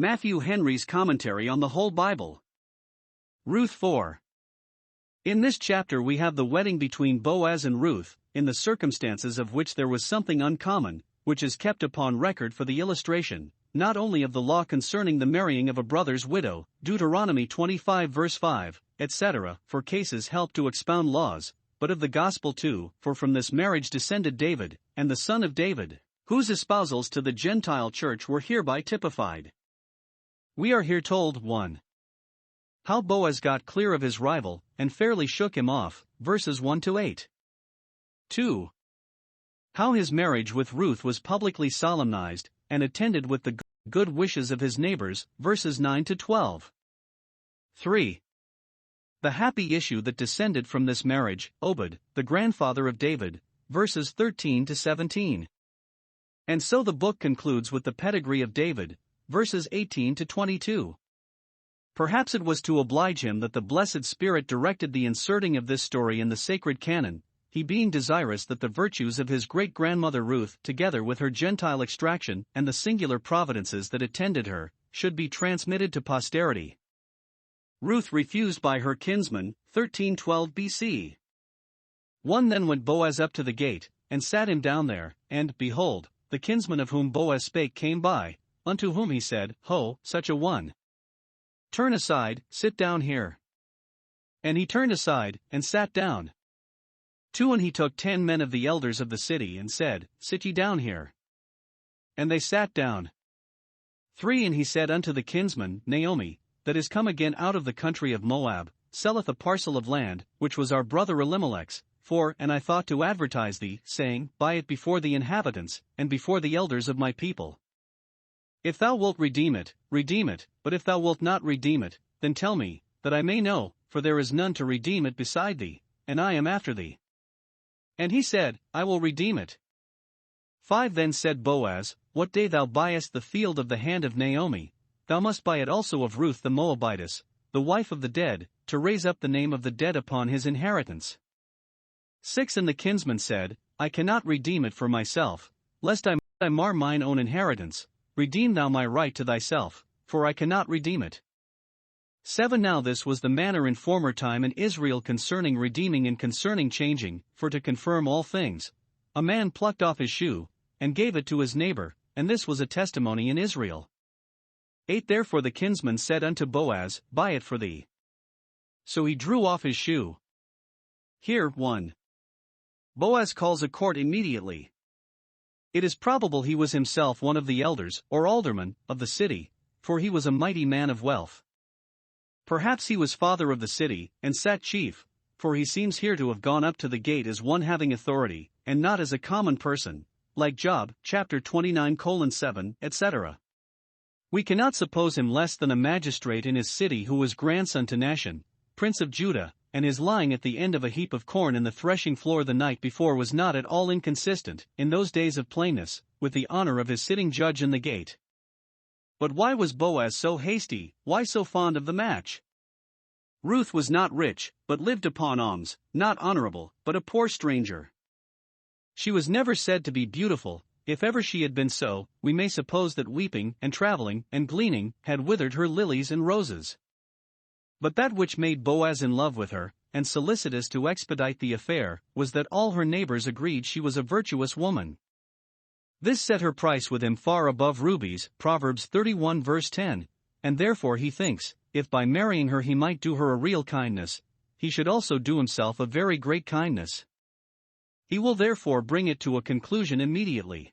Matthew Henry's Commentary on the Whole Bible. Ruth 4. In this chapter we have the wedding between Boaz and Ruth, in the circumstances of which there was something uncommon, which is kept upon record for the illustration, not only of the law concerning the marrying of a brother's widow, Deuteronomy 25 verse 5, etc., for cases help to expound laws, but of the gospel too, for from this marriage descended David, and the son of David, whose espousals to the Gentile church were hereby typified. We are here told 1. How Boaz got clear of his rival, and fairly shook him off, verses 1 to 8. 2. How his marriage with Ruth was publicly solemnized, and attended with the good wishes of his neighbors, verses 9 to 12. 3. The happy issue that descended from this marriage, Obed, the grandfather of David, verses 13 to 17. And so the book concludes with the pedigree of David, verses 18 to 22. Perhaps it was to oblige him that the Blessed Spirit directed the inserting of this story in the sacred canon, he being desirous that the virtues of his great-grandmother Ruth, together with her Gentile extraction and the singular providences that attended her, should be transmitted to posterity. Ruth refused by her kinsman, 1312 BC. 1 Then went Boaz up to the gate, and sat him down there, and, behold, the kinsman of whom Boaz spake came by, unto whom he said, Ho, such a one! Turn aside, sit down here. And he turned aside, and sat down. 2 And he took 10 men of the elders of the city and said, Sit ye down here. And they sat down. 3 And he said unto the kinsman, Naomi, that is come again out of the country of Moab, selleth a parcel of land, which was our brother Elimelech's, and I thought to advertise thee, saying, Buy it before the inhabitants, and before the elders of my people. If thou wilt redeem it, but if thou wilt not redeem it, then tell me, that I may know, for there is none to redeem it beside thee, and I am after thee. And he said, I will redeem it. 5 Then said Boaz, What day thou buyest the field of the hand of Naomi, thou must buy it also of Ruth the Moabitess, the wife of the dead, to raise up the name of the dead upon his inheritance. 6 And the kinsman said, I cannot redeem it for myself, lest I mar mine own inheritance. Redeem thou my right to thyself, for I cannot redeem it. 7 Now this was the manner in former time in Israel concerning redeeming and concerning changing, for to confirm all things, a man plucked off his shoe, and gave it to his neighbor, and this was a testimony in Israel. 8 Therefore the kinsman said unto Boaz, Buy it for thee. So he drew off his shoe. Here 1. Boaz calls a court immediately. It is probable he was himself one of the elders, or aldermen, of the city, for he was a mighty man of wealth. Perhaps he was father of the city, and sat chief, for he seems here to have gone up to the gate as one having authority, and not as a common person, like Job, chapter 29:7, etc. We cannot suppose him less than a magistrate in his city who was grandson to Nahshon, prince of Judah, and his lying at the end of a heap of corn in the threshing floor the night before was not at all inconsistent, in those days of plainness, with the honor of his sitting judge in the gate. But why was Boaz so hasty, why so fond of the match? Ruth was not rich, but lived upon alms, not honorable, but a poor stranger. She was never said to be beautiful. If ever she had been so, we may suppose that weeping, and traveling, and gleaning, had withered her lilies and roses. But that which made Boaz in love with her, and solicitous to expedite the affair, was that all her neighbors agreed she was a virtuous woman. This set her price with him far above rubies, Proverbs 31 verse 10, and therefore he thinks, if by marrying her he might do her a real kindness, he should also do himself a very great kindness. He will therefore bring it to a conclusion immediately.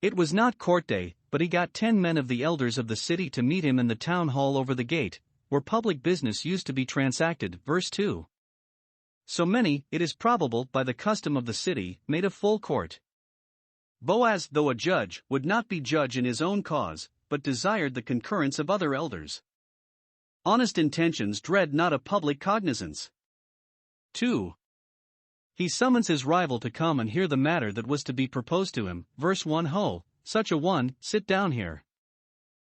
It was not court day, but he got 10 men of the elders of the city to meet him in the town hall over the gate, where public business used to be transacted, verse 2. So many, it is probable by the custom of the city, made a full court. Boaz, though a judge, would not be judge in his own cause, but desired the concurrence of other elders. Honest intentions dread not a public cognizance. 2. He summons his rival to come and hear the matter that was to be proposed to him, verse 1 Ho, such a one, sit down here.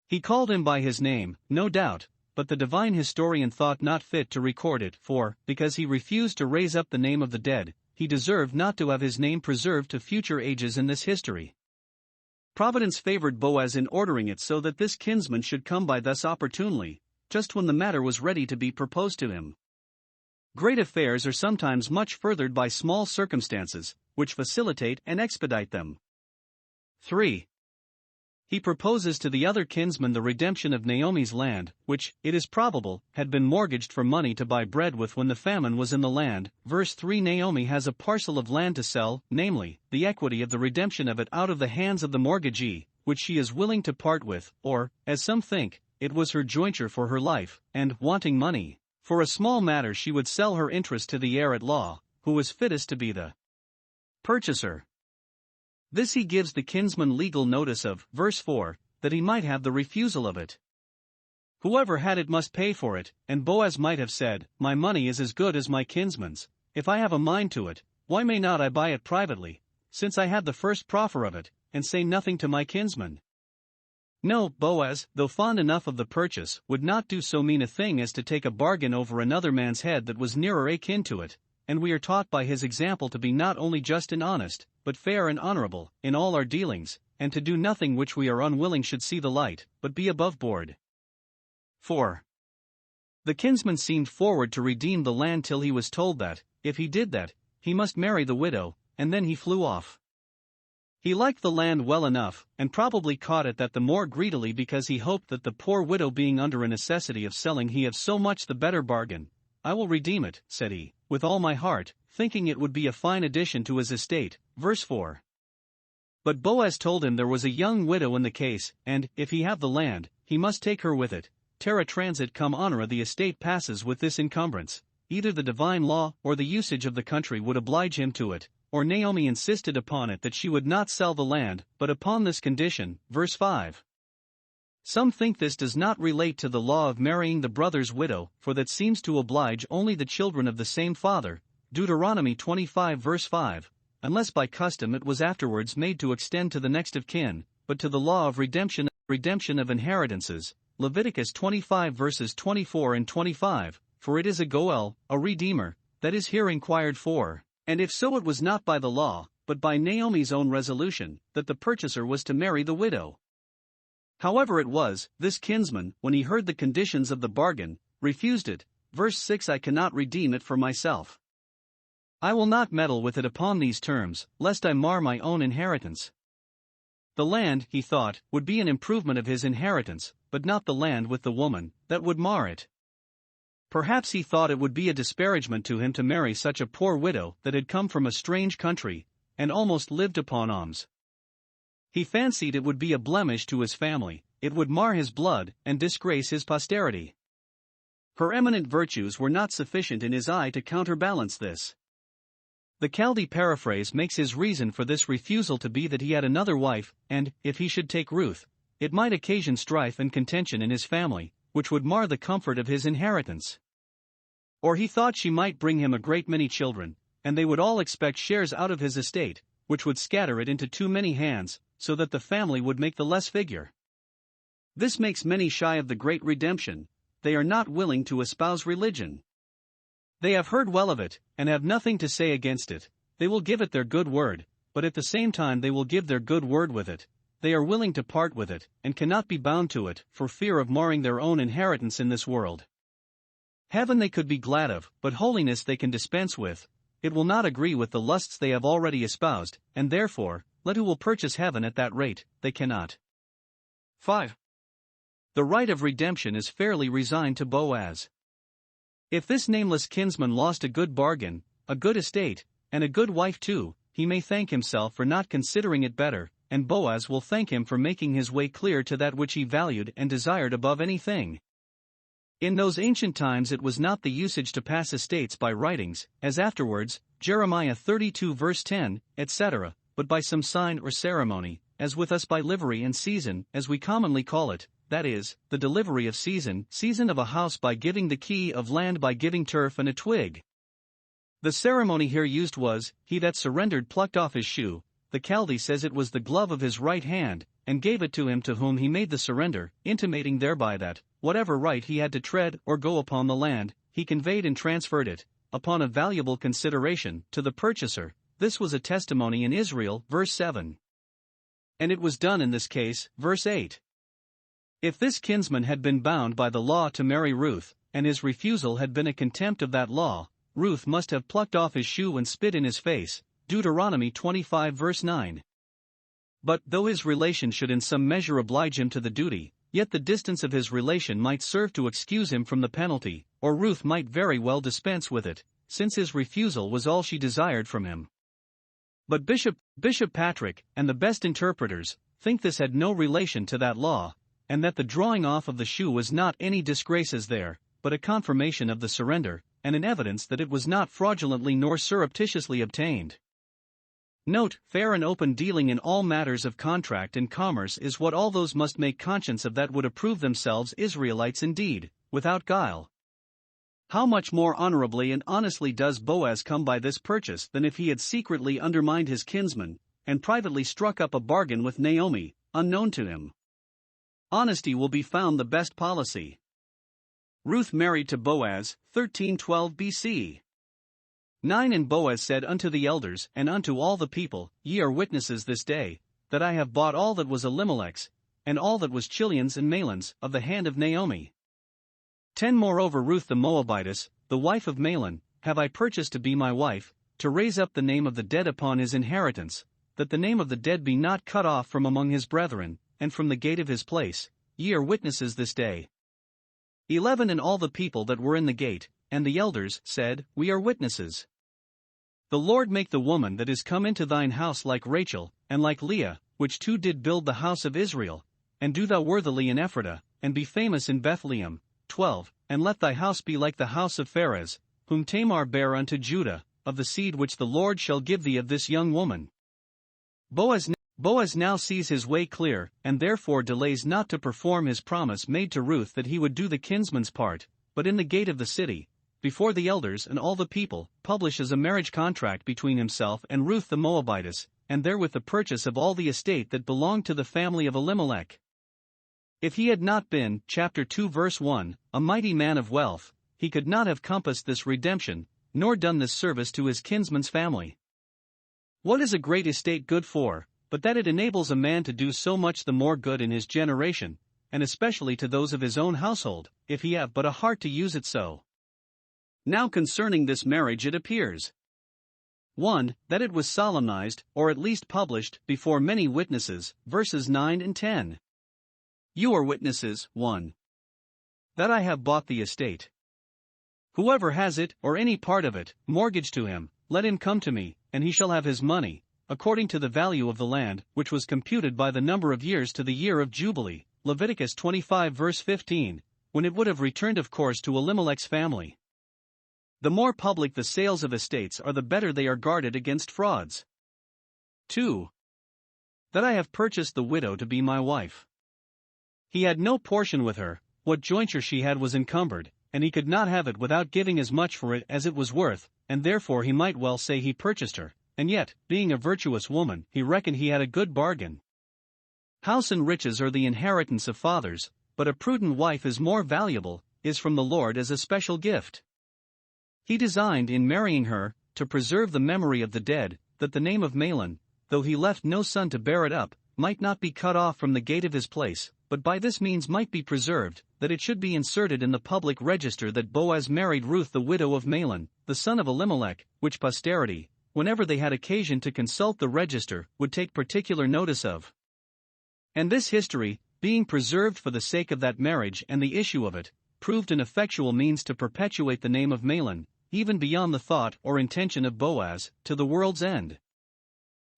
He called him by his name, no doubt, but the divine historian thought not fit to record it, for, because he refused to raise up the name of the dead, he deserved not to have his name preserved to future ages in this history. Providence favored Boaz in ordering it so that this kinsman should come by thus opportunely, just when the matter was ready to be proposed to him. Great affairs are sometimes much furthered by small circumstances, which facilitate and expedite them. 3. He proposes to the other kinsman the redemption of Naomi's land, which, it is probable, had been mortgaged for money to buy bread with when the famine was in the land. Verse 3. Naomi has a parcel of land to sell, namely, the equity of the redemption of it out of the hands of the mortgagee, which she is willing to part with, or, as some think, it was her jointure for her life, and, wanting money, for a small matter she would sell her interest to the heir at law, who was fittest to be the purchaser. This he gives the kinsman legal notice of, verse 4, that he might have the refusal of it. Whoever had it must pay for it, and Boaz might have said, My money is as good as my kinsman's. If I have a mind to it, why may not I buy it privately, since I had the first proffer of it, and say nothing to my kinsman? No, Boaz, though fond enough of the purchase, would not do so mean a thing as to take a bargain over another man's head that was nearer akin to it, and we are taught by his example to be not only just and honest, but fair and honorable, in all our dealings, and to do nothing which we are unwilling should see the light, but be above board. 4. The kinsman seemed forward to redeem the land till he was told that, if he did that, he must marry the widow, and then he flew off. He liked the land well enough, and probably caught at that the more greedily because he hoped that the poor widow being under a necessity of selling he have so much the better bargain. I will redeem it, said he, with all my heart, thinking it would be a fine addition to his estate. Verse 4. But Boaz told him there was a young widow in the case, and, if he have the land, he must take her with it. Terra transit cum honora, the estate passes with this encumbrance. Either the divine law or the usage of the country would oblige him to it, or Naomi insisted upon it that she would not sell the land, but upon this condition. Verse 5. Some think this does not relate to the law of marrying the brother's widow, for that seems to oblige only the children of the same father, Deuteronomy 25 verse 5, unless by custom it was afterwards made to extend to the next of kin, but to the law of redemption of inheritances, Leviticus 25 verses 24 and 25, for it is a goel, a redeemer, that is here inquired for, and if so it was not by the law, but by Naomi's own resolution, that the purchaser was to marry the widow. However it was, this kinsman, when he heard the conditions of the bargain, refused it. Verse 6. I cannot redeem it for myself. I will not meddle with it upon these terms, lest I mar my own inheritance. The land, he thought, would be an improvement of his inheritance, but not the land with the woman, that would mar it. Perhaps he thought it would be a disparagement to him to marry such a poor widow that had come from a strange country, and almost lived upon alms. He fancied it would be a blemish to his family, it would mar his blood, and disgrace his posterity. Her eminent virtues were not sufficient in his eye to counterbalance this. The Chaldee paraphrase makes his reason for this refusal to be that he had another wife, and, if he should take Ruth, it might occasion strife and contention in his family, which would mar the comfort of his inheritance. Or he thought she might bring him a great many children, and they would all expect shares out of his estate, which would scatter it into too many hands, so that the family would make the less figure. This makes many shy of the great redemption. They are not willing to espouse religion. They have heard well of it, and have nothing to say against it. They will give it their good word, but at the same time they will give their good word with it. They are willing to part with it, and cannot be bound to it, for fear of marring their own inheritance in this world. Heaven they could be glad of, but holiness they can dispense with. It will not agree with the lusts they have already espoused, and therefore, let who will purchase heaven at that rate, they cannot. 5. The right of redemption is fairly resigned to Boaz. If this nameless kinsman lost a good bargain, a good estate, and a good wife too, he may thank himself for not considering it better, and Boaz will thank him for making his way clear to that which he valued and desired above anything. In those ancient times it was not the usage to pass estates by writings, as afterwards, Jeremiah 32 verse 10, etc., but by some sign or ceremony, as with us by livery and season, as we commonly call it, that is, the delivery of season of a house by giving the key of land by giving turf and a twig. The ceremony here used was, he that surrendered plucked off his shoe. The Chaldee says it was the glove of his right hand, and gave it to him to whom he made the surrender, intimating thereby that, whatever right he had to tread or go upon the land, he conveyed and transferred it, upon a valuable consideration, to the purchaser. This was a testimony in Israel. Verse 7. And it was done in this case, verse 8. If this kinsman had been bound by the law to marry Ruth, and his refusal had been a contempt of that law, Ruth must have plucked off his shoe and spit in his face, Deuteronomy 25 verse 9. But, though his relation should in some measure oblige him to the duty, yet the distance of his relation might serve to excuse him from the penalty, or Ruth might very well dispense with it, since his refusal was all she desired from him. But Bishop Patrick, and the best interpreters, think this had no relation to that law, and that the drawing off of the shoe was not any disgraces there, but a confirmation of the surrender, and an evidence that it was not fraudulently nor surreptitiously obtained. Note, fair and open dealing in all matters of contract and commerce is what all those must make conscience of that would approve themselves Israelites indeed, without guile. How much more honorably and honestly does Boaz come by this purchase than if he had secretly undermined his kinsman, and privately struck up a bargain with Naomi, unknown to him. Honesty will be found the best policy. Ruth married to Boaz, 1312 BC. 9 And Boaz said unto the elders and unto all the people, Ye are witnesses this day, that I have bought all that was Elimelech's, and all that was Chilion's and Mahlon's, of the hand of Naomi. 10 Moreover Ruth the Moabitess, the wife of Mahlon, have I purchased to be my wife, to raise up the name of the dead upon his inheritance, that the name of the dead be not cut off from among his brethren, and from the gate of his place, ye are witnesses this day. 11 And all the people that were in the gate, and the elders, said, We are witnesses. The Lord make the woman that is come into thine house like Rachel, and like Leah, which two did build the house of Israel, and do thou worthily in Ephratah, and be famous in Bethlehem. 12 And let thy house be like the house of Pharez, whom Tamar bare unto Judah, of the seed which the Lord shall give thee of this young woman. Boaz now sees his way clear, and therefore delays not to perform his promise made to Ruth that he would do the kinsman's part, but in the gate of the city, before the elders and all the people, publishes a marriage contract between himself and Ruth the Moabitess, and therewith the purchase of all the estate that belonged to the family of Elimelech. If he had not been, chapter 2 verse 1, a mighty man of wealth, he could not have compassed this redemption, nor done this service to his kinsman's family. What is a great estate good for, but that it enables a man to do so much the more good in his generation, and especially to those of his own household, if he have but a heart to use it so. Now concerning this marriage it appears 1. That it was solemnized, or at least published, before many witnesses, verses 9 and 10. You are witnesses, 1. That I have bought the estate. Whoever has it, or any part of it, mortgaged to him, let him come to me, and he shall have his money, according to the value of the land, which was computed by the number of years to the year of Jubilee, Leviticus 25 verse 15, when it would have returned of course to Elimelech's family. The more public the sales of estates are, the better they are guarded against frauds. 2. That I have purchased the widow to be my wife. He had no portion with her, what jointure she had was encumbered, and he could not have it without giving as much for it as it was worth, and therefore he might well say he purchased her, and yet, being a virtuous woman, he reckoned he had a good bargain. House and riches are the inheritance of fathers, but a prudent wife is more valuable, is from the Lord as a special gift. He designed in marrying her, to preserve the memory of the dead, that the name of Mahlon, though he left no son to bear it up, might not be cut off from the gate of his place, but by this means might be preserved, that it should be inserted in the public register that Boaz married Ruth the widow of Mahlon, the son of Elimelech, which posterity, whenever they had occasion to consult the register, would take particular notice of. And this history, being preserved for the sake of that marriage and the issue of it, proved an effectual means to perpetuate the name of Mahlon, even beyond the thought or intention of Boaz, to the world's end.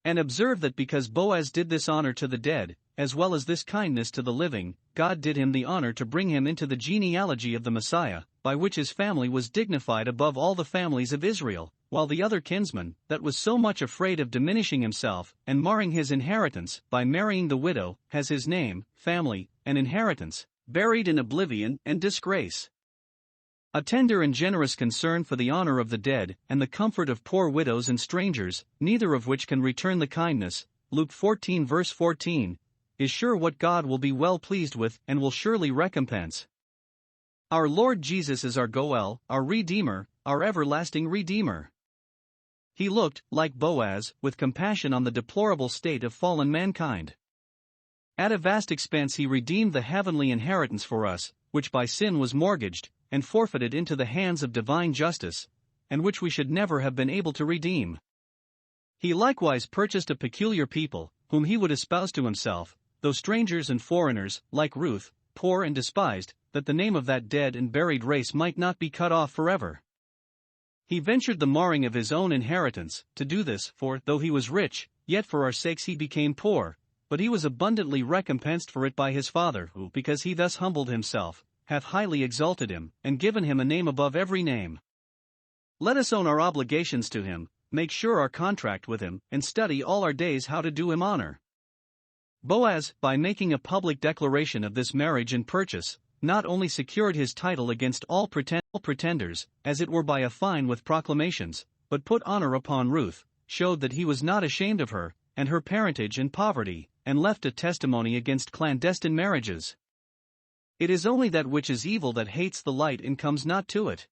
And observe that because Boaz did this honor to the dead, as well as this kindness to the living, God did him the honor to bring him into the genealogy of the Messiah, by which his family was dignified above all the families of Israel, while the other kinsman, that was so much afraid of diminishing himself and marring his inheritance by marrying the widow, has his name, family, and inheritance buried in oblivion and disgrace. A tender and generous concern for the honor of the dead, and the comfort of poor widows and strangers, neither of which can return the kindness, Luke 14 verse 14, is sure what God will be well pleased with and will surely recompense. Our Lord Jesus is our Goel, our Redeemer, our everlasting Redeemer. He looked, like Boaz, with compassion on the deplorable state of fallen mankind. At a vast expense he redeemed the heavenly inheritance for us, which by sin was mortgaged, and forfeited into the hands of divine justice, and which we should never have been able to redeem. He likewise purchased a peculiar people, whom he would espouse to himself, though strangers and foreigners, like Ruth, poor and despised, that the name of that dead and buried race might not be cut off forever. He ventured the marring of his own inheritance, to do this, for, though he was rich, yet for our sakes he became poor, but he was abundantly recompensed for it by his Father, who, because he thus humbled himself, hath highly exalted him, and given him a name above every name. Let us own our obligations to him, make sure our contract with him, and study all our days how to do him honor. Boaz, by making a public declaration of this marriage and purchase, not only secured his title against all pretenders, as it were by a fine with proclamations, but put honor upon Ruth, showed that he was not ashamed of her, and her parentage and poverty, and left a testimony against clandestine marriages. It is only that which is evil that hates the light and comes not to it.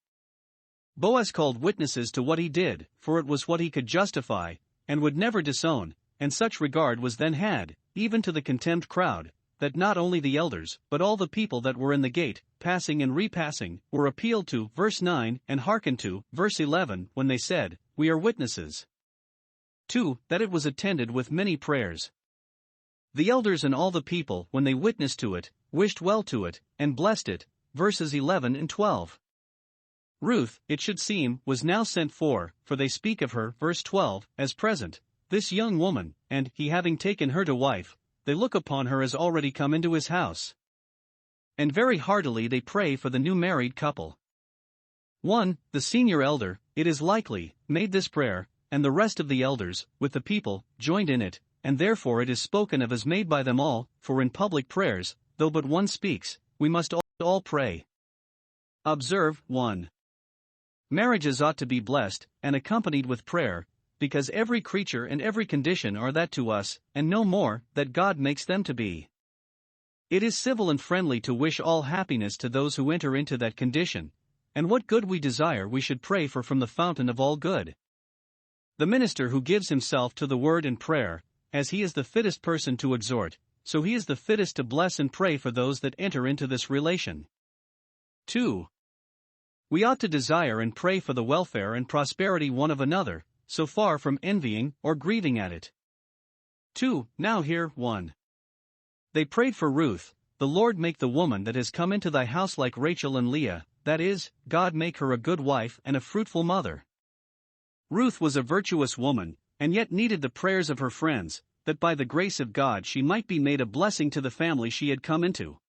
Boaz called witnesses to what he did, for it was what he could justify, and would never disown, and such regard was then had, even to the contemned crowd, that not only the elders, but all the people that were in the gate, passing and repassing, were appealed to, verse 9, and hearkened to, verse 11, when they said, We are witnesses. 2. That it was attended with many prayers. The elders and all the people, when they witnessed to it, wished well to it, and blessed it, verses 11 and 12. Ruth, it should seem, was now sent for they speak of her, verse 12, as present, this young woman, and, he having taken her to wife, they look upon her as already come into his house. And very heartily they pray for the new married couple. 1. The senior elder, it is likely, made this prayer, and the rest of the elders, with the people, joined in it, and therefore it is spoken of as made by them all, for in public prayers, though but one speaks, we must all pray. Observe, 1. Marriages ought to be blessed, and accompanied with prayer, because every creature and every condition are that to us, and no more, that God makes them to be. It is civil and friendly to wish all happiness to those who enter into that condition, and what good we desire we should pray for from the fountain of all good. The minister who gives himself to the word and prayer, as he is the fittest person to exhort, so he is the fittest to bless and pray for those that enter into this relation. 2. We ought to desire and pray for the welfare and prosperity one of another, so far from envying or grieving at it. 2. Now here, 1. They prayed for Ruth, the Lord make the woman that has come into thy house like Rachel and Leah, that is, God make her a good wife and a fruitful mother. Ruth was a virtuous woman, and yet needed the prayers of her friends, that by the grace of God she might be made a blessing to the family she had come into.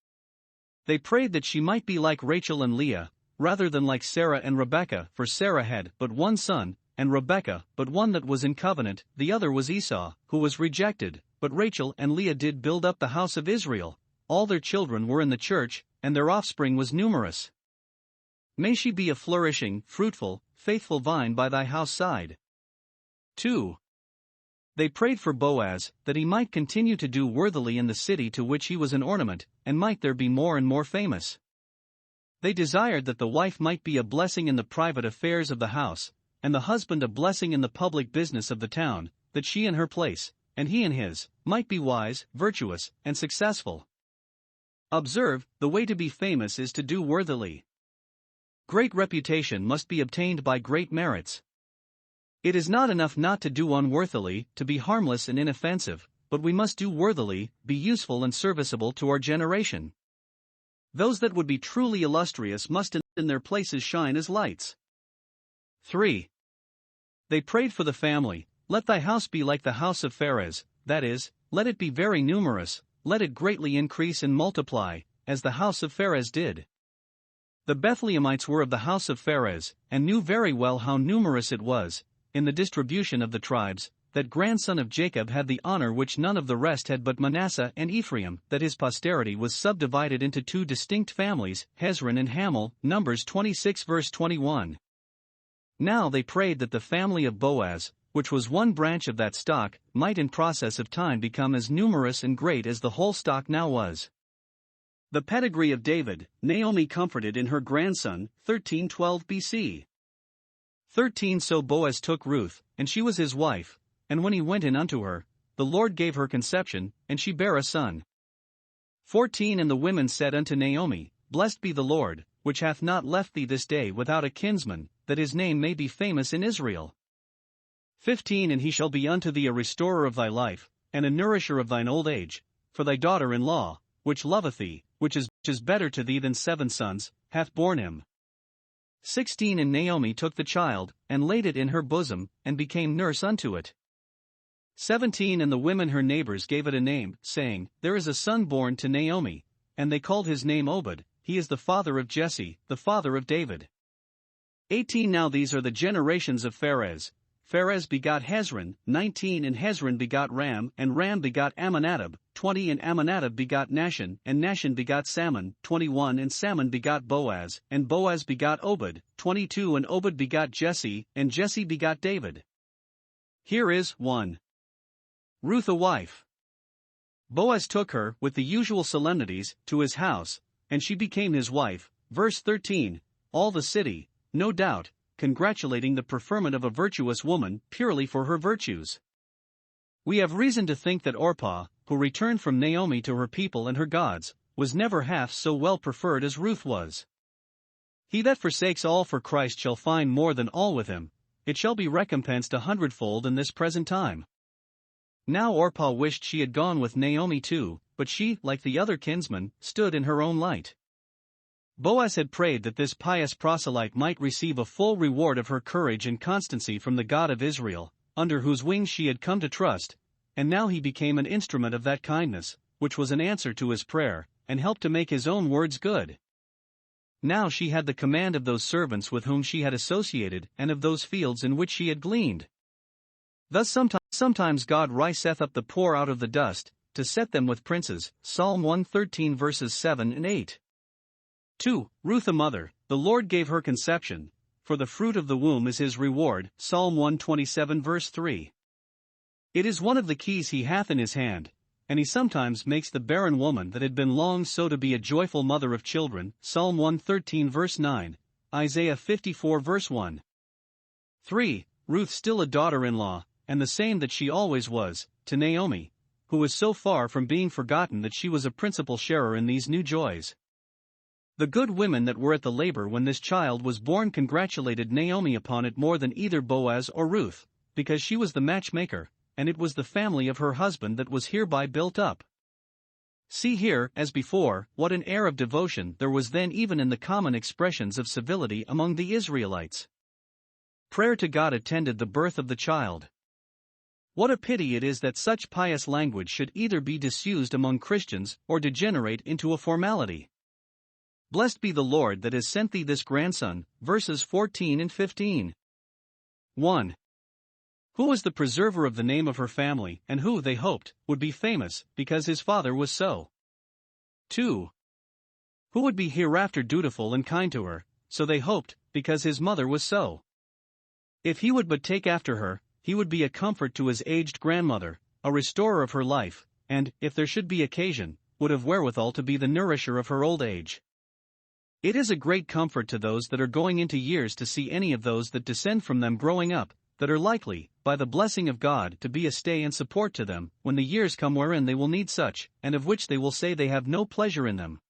They prayed that she might be like Rachel and Leah, rather than like Sarah and Rebekah, for Sarah had but one son, and Rebekah but one that was in covenant, the other was Esau, who was rejected, but Rachel and Leah did build up the house of Israel, all their children were in the church, and their offspring was numerous. May she be a flourishing, fruitful, faithful vine by thy house side. 2. They prayed for Boaz, that he might continue to do worthily in the city to which he was an ornament, and might there be more and more famous. They desired that the wife might be a blessing in the private affairs of the house, and the husband a blessing in the public business of the town, that she in her place, and he in his, might be wise, virtuous, and successful. Observe, the way to be famous is to do worthily. Great reputation must be obtained by great merits. It is not enough not to do unworthily, to be harmless and inoffensive, but we must do worthily, be useful and serviceable to our generation. Those that would be truly illustrious must in their places shine as lights. 3. They prayed for the family, let thy house be like the house of Pharez, that is, let it be very numerous, let it greatly increase and multiply, as the house of Pharez did. The Bethlehemites were of the house of Pharez, and knew very well how numerous it was, in the distribution of the tribes, that grandson of Jacob had the honor which none of the rest had but Manasseh and Ephraim, that his posterity was subdivided into two distinct families, Hezron and Hamel, Numbers 26 verse 21. Now they prayed that the family of Boaz, which was one branch of that stock, might in process of time become as numerous and great as the whole stock now was. The pedigree of David, Naomi comforted in her grandson, 1312 BC. 13 So Boaz took Ruth, and she was his wife, and when he went in unto her, the Lord gave her conception, and she bare a son. 14 And the women said unto Naomi, Blessed be the Lord, which hath not left thee this day without a kinsman, that his name may be famous in Israel. 15 And he shall be unto thee a restorer of thy life, and a nourisher of thine old age, for thy daughter-in-law, which loveth thee, which is better to thee than 7 sons, hath borne him. 16 And Naomi took the child, and laid it in her bosom, and became nurse unto it. 17 And the women her neighbors gave it a name, saying, There is a son born to Naomi, and they called his name Obed, he is the father of Jesse, the father of David. 18 Now these are the generations of Pharez. Pharez begot Hezron, 19 And Hezron begot Ram, and Ram begot Amminadab, 20 And Amminadab begot Nahshon, and Nahshon begot Salmon, 21 And Salmon begot Boaz, and Boaz begot Obed, 22 And Obed begot Jesse, and Jesse begot David. Here is 1. Ruth a wife. Boaz took her, with the usual solemnities, to his house, and she became his wife. Verse 13, all the city, no doubt, congratulating the preferment of a virtuous woman, purely for her virtues. We have reason to think that Orpah, who returned from Naomi to her people and her gods, was never half so well preferred as Ruth was. He that forsakes all for Christ shall find more than all with him, it shall be recompensed 100-fold in this present time. Now Orpah wished she had gone with Naomi too, but she, like the other kinsman, stood in her own light. Boaz had prayed that this pious proselyte might receive a full reward of her courage and constancy from the God of Israel, under whose wings she had come to trust, and now he became an instrument of that kindness, which was an answer to his prayer, and helped to make his own words good. Now she had the command of those servants with whom she had associated, and of those fields in which she had gleaned. Thus sometimes God riseth up the poor out of the dust, to set them with princes. Psalm 113 verses 7 and 8. 2. Ruth a mother, the Lord gave her conception, for the fruit of the womb is his reward. Psalm 127 verse 3. It is one of the keys he hath in his hand, and he sometimes makes the barren woman that had been long so to be a joyful mother of children. Psalm 113 verse 9, Isaiah 54 verse 1. 3. Ruth still a daughter-in-law, and the same that she always was, to Naomi, who was so far from being forgotten that she was a principal sharer in these new joys. The good women that were at the labor when this child was born congratulated Naomi upon it more than either Boaz or Ruth, because she was the matchmaker, and it was the family of her husband that was hereby built up. See here, as before, what an air of devotion there was then even in the common expressions of civility among the Israelites. Prayer to God attended the birth of the child. What a pity it is that such pious language should either be disused among Christians or degenerate into a formality. Blessed be the Lord that has sent thee this grandson. Verses 14 and 15. 1. Who was the preserver of the name of her family, and who, they hoped, would be famous, because his father was so. 2. Who would be hereafter dutiful and kind to her, so they hoped, because his mother was so. If he would but take after her, he would be a comfort to his aged grandmother, a restorer of her life, and, if there should be occasion, would have wherewithal to be the nourisher of her old age. It is a great comfort to those that are going into years to see any of those that descend from them growing up, that are likely, by the blessing of God, to be a stay and support to them, when the years come wherein they will need such, and of which they will say they have no pleasure in them.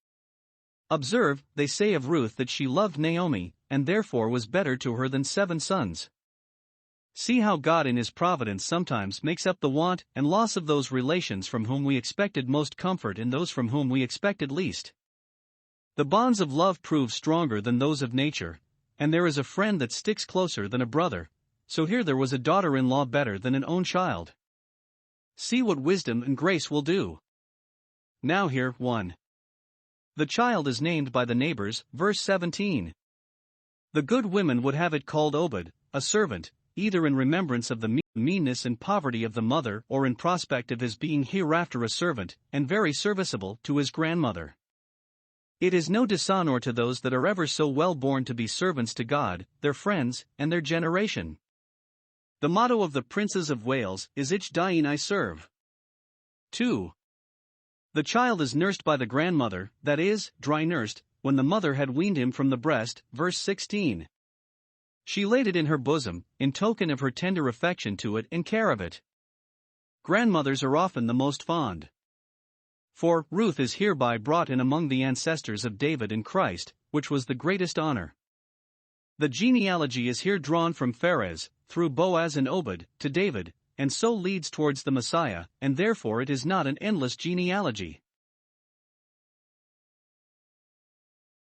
Observe, they say of Ruth that she loved Naomi, and therefore was better to her than 7 sons. See how God in his providence sometimes makes up the want and loss of those relations from whom we expected most comfort and those from whom we expected least. The bonds of love prove stronger than those of nature, and there is a friend that sticks closer than a brother, so here there was a daughter-in-law better than an own child. See what wisdom and grace will do. Now here, 1. The child is named by the neighbors, verse 17. The good women would have it called Obed, a servant, either in remembrance of the meanness and poverty of the mother or in prospect of his being hereafter a servant, and very serviceable, to his grandmother. It is no dishonor to those that are ever so well born to be servants to God, their friends, and their generation. The motto of the Princes of Wales is Ich dien I serve. 2. The child is nursed by the grandmother, that is, dry nursed, when the mother had weaned him from the breast, verse 16. She laid it in her bosom, in token of her tender affection to it and care of it. Grandmothers are often the most fond. For Ruth is hereby brought in among the ancestors of David and Christ, which was the greatest honor. The genealogy is here drawn from Pharez, through Boaz and Obed, to David, and so leads towards the Messiah, and therefore it is not an endless genealogy.